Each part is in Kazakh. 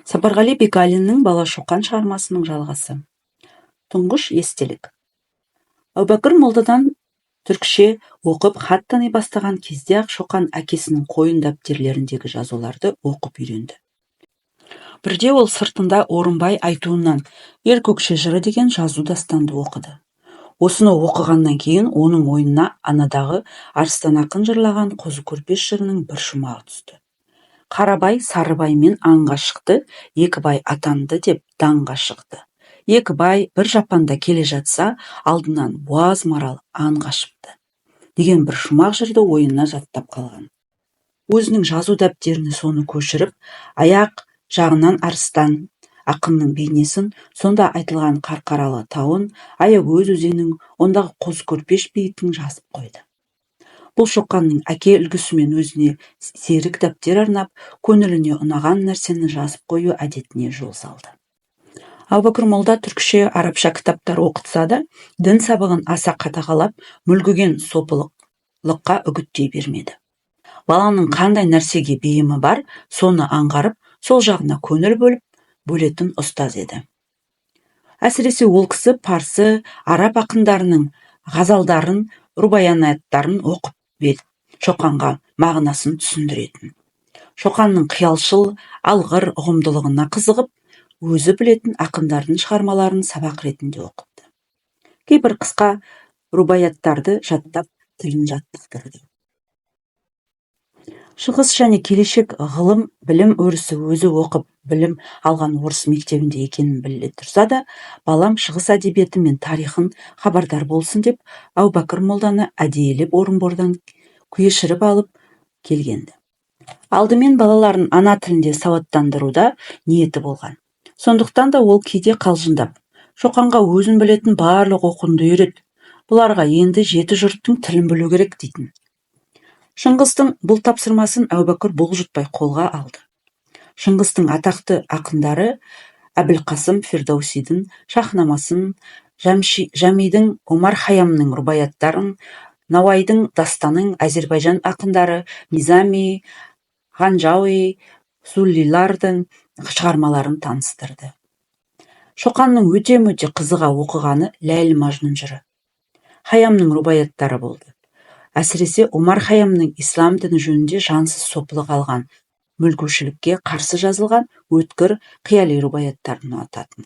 Сапарғали Бегалиннің Бала Шоқан шығармасының жалғасы. Тұңғыш естелік. Әубәкір молдадан түркше оқып хат тани бастаған кезде-ақ Шоқан әкесінің қойын дәптерлеріндегі жазуларды оқып үйренді. Бірде ол сыртында Орынбай айтуынан «Ер көкше жыры» деген жазу дастанды оқыды. Осыны оқығаннан кейін оның ойына анадағы Арыстан ақын жырлаған Қозы көрпеш жырының бір шумағы түсті. Қарабай Сарыбаймен аңға шықты, екі бай атанды деп даңға шықты. Екі бай бір жапанда келе жатса, алдынан буаз марал аңға шықты деген бір шумақ жырды ойына жаттап қалған. Өзінің жазу дәптеріне соны көшіріп, аяқ жағынан Арыстан ақынның бейнесін, сонда айтылған Қарқаралы тауын, Аягөз өзенінің, ондағы Қозы көрпеш бейітін жазып қойды. Бұл Шоқанның әке үлгісімен өзіне серік дәптер арнап, көңіліне ұнаған нәрсені жазып қою әдетіне жол салды. Әубәкір молда түркше, арабша кітаптар оқытса да, дін сабағын аса қадағалап, мүлгіген сопылыққа үгіттей бермеді. Баланың қандай нәрсеге бейімі бар, соны аңғарып, сол жағына көңіл бөлетін ұстаз еді. Әсіресе ол кісі парсы, араб ақындарының ғазалдарын, рубаянаттарын оқып Шоқанға мағынасын түсіндіретін. Шоқанның қиялшыл, алғыр ұғымдылығына қызығып, өзі білетін ақындардың шығармаларын сабақ ретінде оқыпты. Кейбір қысқа рубаяттарды жаттап, тілін жаттықтырды. Шығыс және келешек ғылым, білім өрісі өзі оқып, білім алған орыс мектебінде екенін біле тұрса да, балам шығыс әдебиеті мен тарихын хабардар болсын деп, Әубәкір молданы әдейілеп Орынбордан көшіріп алып келгенді. Алдымен балаларын ана тілінде сауаттандыруда ниеті болған. Сондықтан да ол кейде қалжыңдап, Шоқанға өзін білетін барлық оқуды үйрет, бұларға енді жеті жұрттың тілін білу керек дейтін. Шыңғыстың бұл тапсырмасын Әубәкір бұлжытпай қолға алды. Шыңғыстың атақты ақындары Әбілқасым Фирдаусидің Шахнамасын, Жәмидің Омар Хайямның рубаяттарын, Науайдың дастанын Әзербайжан ақындары Низами, Ғанжауи, Суллилардың шығармаларын таныстырды. Шоқанның өте-мөте қызыға оқығаны Ләйлі Мажнун жыры, Хайямның рубаяттары болды. Әсіресе Омар Хайямның ислам діні жөнінде жансыз сопылық алған, мүлгушілікке қарсы жазылған өткір қияли рубаяттарын ұнататын.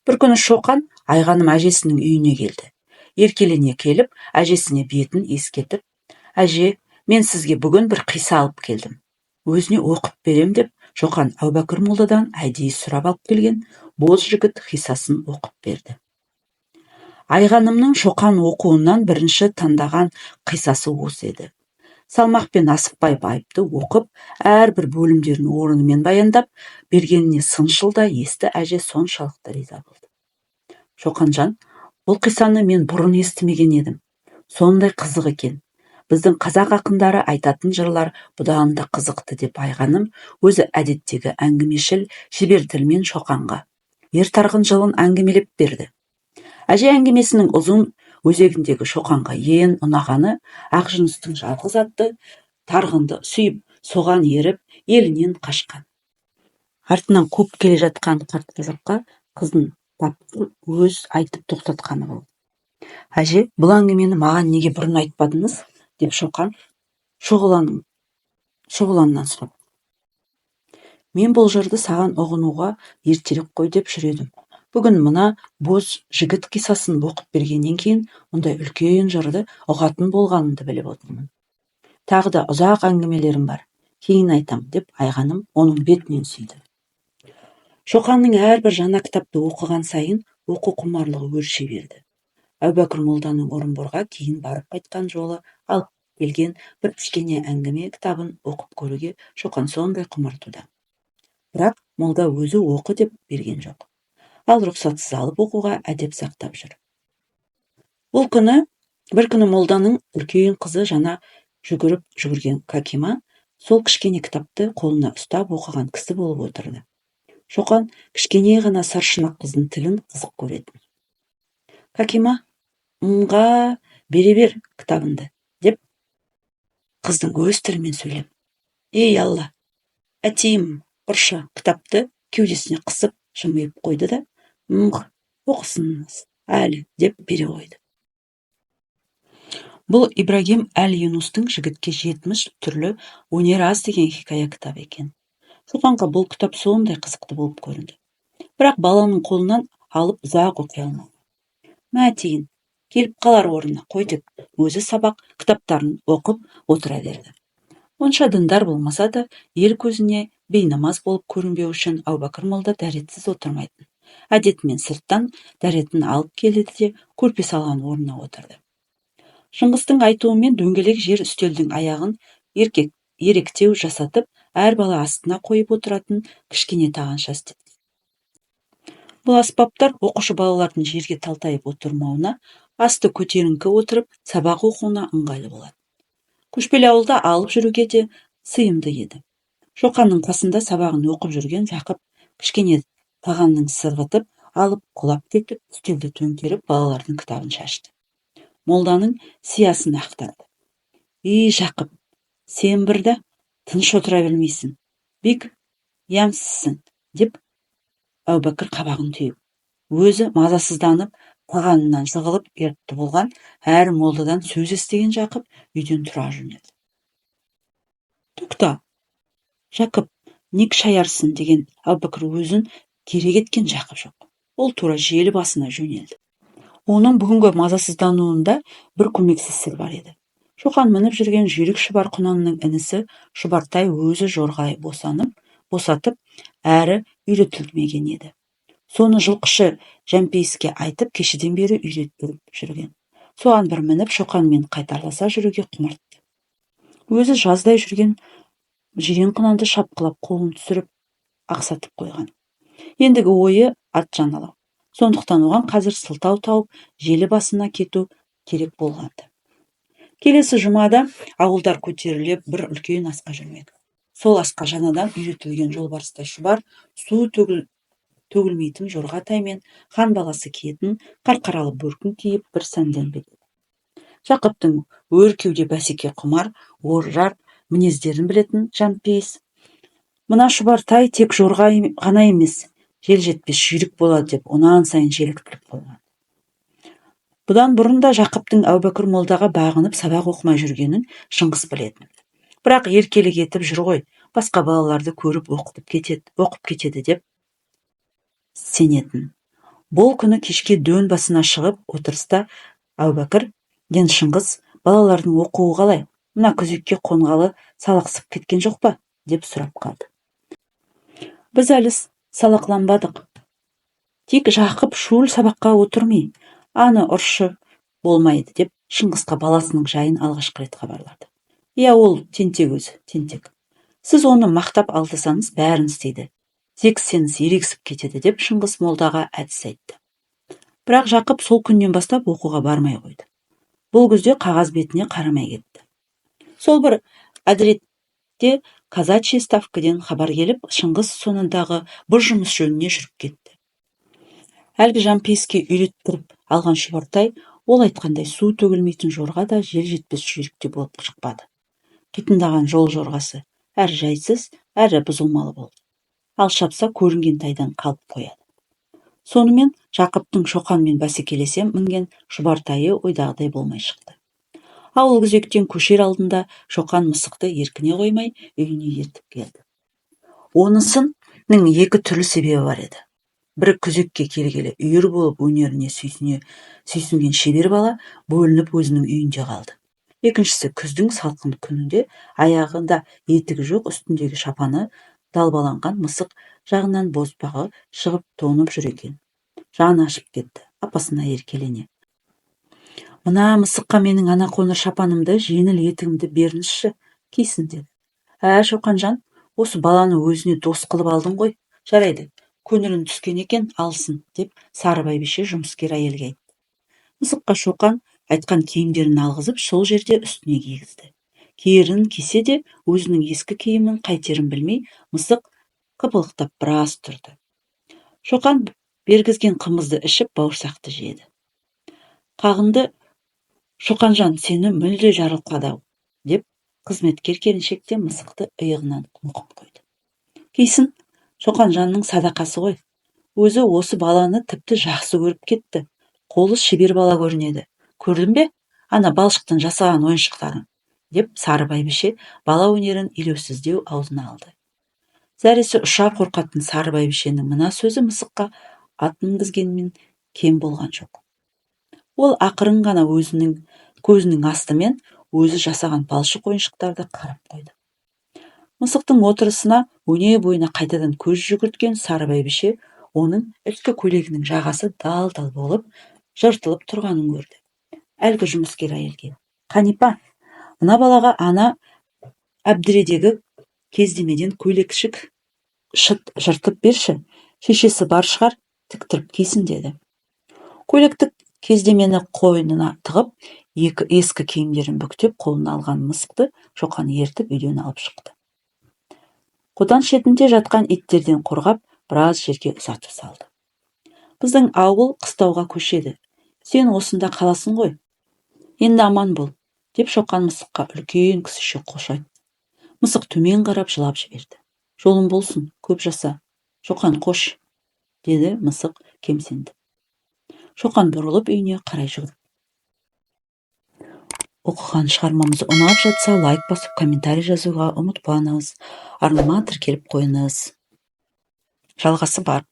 Бір күні Шоқан Айғаным әжесінің үйіне келді. Еркелене келіп, әжесіне бетін ескетіп, «Әже, мен сізге бүгін бір қиса алып келдім. Өзіне оқып берем» деп, Шоқан Әубәкір молдадан әдейі сұрап алып келген боз жігіт қисасын оқып берді. Айғанымның Шоқан оқуынан бірінші таңдаған қисасы осы еді. Салмақпен асықпай байыпты оқып, әрбір бөлімдерін орнымен баяндап, бергеніне сыншыл да есті әже соншалықты риза болды. Шоқанжан, бұл қисаны мен бұрын естімеген едім. Сондай қызық екен. Біздің қазақ ақындары айтатын жырлар бұдан да қызықты деп Айғаным өзі әдеттегі әңгімешіл шебер тілмен Шоқанға ертарғын жылын әңгімелеп берді. Әже әңгімесінің ұзын өзегіндегі Шоқанға ең ұнағаны Ақжүністің жалғыз атты тарғынды сүйіп, соған еріп, елінен қашқан. Артынан қуып келе жатқан қарт қазаққа қызын тапқыр өз айтып тоқтатқаны болды. «Әже, бұл әңгімені маған неге бұрын айтпадыңыз?» деп Шоқан шұғыланнан сұрап. «Мен бұл жырды саған ұғынуға ертерек қой деп жүредім. Бүгін мына боз жігіт қисасын оқып бергеннен кейін мұндай үлкен жырды ұғатын болғанымды біліп отырмын. Тағы да ұзақ әңгімелерім бар, кейін айтам» деп Айғаным оның бетінен сүйді. Шоқанның әрбір жаңа кітапты оқыған сайын оқу құмарлығы өрши берді. Әубәкір молданың Орынборға кейін барып қайтқан жолы алып келген бір кішкене әңгіме кітабын оқып көруге Шоқан сондай құмартуда. Бірақ молда өзі оқы деп берген жоқ. Ал рұқсатсыз алып оқуға әдеп сақтап жүр. Бір күні молданың үлкен қызы жаңа жүгірген Кәкима сол кішкене кітапты қолына ұстап оқыған кісі болып отырды. Шоқан кішкене ғана саршұнақ қыздың тілін қызық көретін. «Кәкима, мұнға бере бер кітабынды» деп қыздың өз тілімен сөйлеп, «Ей Алла, әтейім ұршы кітапты кеудесіне қысып жымиып қойды да, оқысыңыз әлі деп бере қойды. Бұл Ибрагим әл-Юнустың жігітке 70 түрлі өнер аз деген хикая кітабы екен. Шоқанға бұл кітап сондай қызықты болып көрінді. Бірақ баланың қолынан алып ұзақ оқи алмады. Мә тиін, келіп қалар орнына қой деп, өзі сабақ кітаптарын оқып отыра берді. Онша діндар болмаса да, ел көзіне бейнамаз болып көрінбеу үшін Әубәкір молда дәретсіз отырмайтын. Әдетімен сырттан дәретін алып келді де, көрпе салған орнына отырды. Шыңғыстың айтуымен дөңгелек жер үстелдің аяғын еректеу жасатып, әр бала астына қойып отыратын кішкене тағанша істеді. Бұл аспаптар оқушы балалардың жерге талтайып отырмауына, асты көтеріңкі отырып, сабақ оқуына ыңғайлы болады. Көшпелі ауылда алып жүруге де сыйымды еді. Шоқанның қасында сабағын оқып жүрген Жақып кішкене тағанның сырғытып, алып құлап кетіп, үстелді төңкеріп, балалардың кітабын шашты. Молданың сиясын ақтарды. Жақып, сен бірді тыныш отыра білмейсің, бек ямсызсың, деп Әубәкір қабағын түйіп, өзі мазасызданып, тағанынан жығылып ерікті болған әр молдадан сөз естіген Жақып үйден тұра жөнелді. Тоқта, Жақып, нек шаярсың деген Әубәкір өзін керек еткен Жақып жоқ. Ол тура желі басына жөнелді. Оның бүгінгі мазасыздануында бір көмексіз сыр бар еді. Шоқан мініп жүрген жүйрік Шұбар Құнанның інісі Шұбартай өзі жорғай босатып, әрі үйретілмеген еді. Соны жылқышы Жәмпейіске айтып, кешеден бері үйретіп жүрген. Соған бір мініп, Шоқанмен қайтарласа жүруге құмартты. Өзі жаздай жүрген жирен Құнанды шапқылап қолын түсіріп, ақсатып қойған. Ендігі ойы ат жаналау. Сондықтан оған қазір сылтау тауып, желі басына кету керек болғанды. Келесі жұмада ауылдар көтеріліп, бір үлкен асқа жүрмек. Сол асқа жаңадан үйретілген жолбарыстай Шұбар су төгілмейтін жорға таймен хан баласы киетін қарқаралы бөркін киіп бір сәнденбек. Жақыптың өр кеуде бәсеке құмар, оржар мінездерін білетін Жәмпейіс, мына Шұбартай тек жорға ғана емес, жел жетпес жүйрік болады деп, онан сайын желіктіріп қойған. Бұдан бұрын да Жақыптың Әубәкір молдаға бағынып сабақ оқымай жүргенін Шыңғыс білетін. Бірақ еркелік етіп жүр ғой, басқа балаларды көріп оқып кетеді деп сенетін. Бұл күні кешке дөң басына шығып отырыста Әубәкір, ен Шыңғыс, балалардың оқуы қалай? Мына күзекке қонғалы салақсып кеткен жоқ па? Деп сұрап қалды. Біз әлі салақланбадық. Тек Жақып шул сабаққа отырмай, аны ұршы болмайды деп Шыңғысқа баласының жайын алғашқы рет хабарлады. Ол тентек өзі, тентек. Сіз оны мақтап алдысаңыз бәрін істейді. Зексеңіз ерегісіп кетеді деп Шыңғыс молдаға әдіс айтты. Бірақ Жақып сол күннен бастап оқуға бармай қойды. Бұл күзде қағаз бетіне қарамай кетті. Сол бір әдіретте казачий ставкіден хабар келіп, Шыңғыс сонындағы бір жұмыс жөніне жүріп кетті. Әлгі Жәмпейіске үйреттіріп алған Шұбартай, ол айтқандай су төгілмейтін жорға да жел жетпес жүйрікте болып шықпады. Қитындаған жол жорғасы әрі жайсыз, әрі бұзылмалы болды. Ал шапса көрінген тайдан қалып қояды. Сонымен Жақыптың Шоқанмен бәсекелесе мінген Шұбартайы ойдағыдай болмай шықты. Ауыл күзектен көшер алдында Шоқан мысықты еркіне қоймай үйіне ертіп келді. Онысының екі түрлі себебі бар еді. Бір күзекке келгелі үйір болып өнеріне сүйсінген шебер бала бөлініп өзінің үйінде қалды. Екіншісі күздің салқын күнінде аяғында етігі жоқ, үстіндегі шапаны далбаланған мысық жағынан бозбағы шығып тонып жүр екен. Жаны ашып кетті, апасына еркелене. Мына мысыққа менің ана қоңыр шапанымды, жеңіл етігімді беріңізші, кисін деді. Шоқанжан, осы баланы өзіне дос қылып алдың ғой, жарайды, көңілін түскен екен, алсын, деп сары бәйбіше жұмыскер әйелге айтты. Мысыққа Шоқан айтқан киімдерін алғызып, сол жерде үстіне кигізді. Киерін кисе де өзінің ескі киімін қайтерін білмей, мысық қыпылықтап біраз тұрды. Шоқан бергізген қымызды ішіп, бауырсақты жеді. Қағынды, Шоқанжан, сені мүлде жарылқады-ау, деп қызметкер келіншек те мысықты иығынан нұқып қойды. Кейсін, Шоқанжанның садақасы ғой. Өзі осы баланы тіпті жақсы көріп кетті. Қолы шебер бала көрінеді. Көрдің бе? Ана балшықтан жасаған ойыншықтарын, деп сары бәйбіше бала өнерін елеусіздеу аузына алды. Зәресі ұша қорқатын сары бәйбішенің мына сөзі мысыққа ат мінгізгенмен кем болған жоқ. Ол ақырын ғана өзінің көзінің астымен өзі жасаған балшық ойыншықтарды қарап қойды. Мысықтың отырысына өне бойына қайтадан көз жүгірткен сары бәйбіше оның ішкі көйлегінің жағасы дал-дал болып, жыртылып тұрғанын көрді. Әлгі жұмыскер әйелге: «Қанипа, мына балаға ана әбдіредегі кездемеден көйлекшік шыт жыртып берші, шешесі бар шығар, тіктіріп кисін», деді. Көйлектік кездемені қойнына тығып, ескі киімдерін бүктеп қолына алған мысықты Шоқан ертіп үйден алып шықты. Қодан шетінде жатқан иттерден қорғап, біраз жерге ұзатып салды. «Біздің ауыл қыстауға көшеді. Сен осында қаласың ғой. Енді аман бол», деп Шоқан мысыққа үлкен кісіше қош айтты. Мысық төмен қарап жылап жіберді. «Жолың болсын, көп жаса. Шоқан, қош», деді мысық кемсенді. Шоқан бұрылып үйіне қарай жүгірді. Оқыған шығармамыз ұнап жатса, лайк басып, комментарий жазуға ұмытпаңыз. Арнама тіркеліп қойыңыз. Жалғасы бар.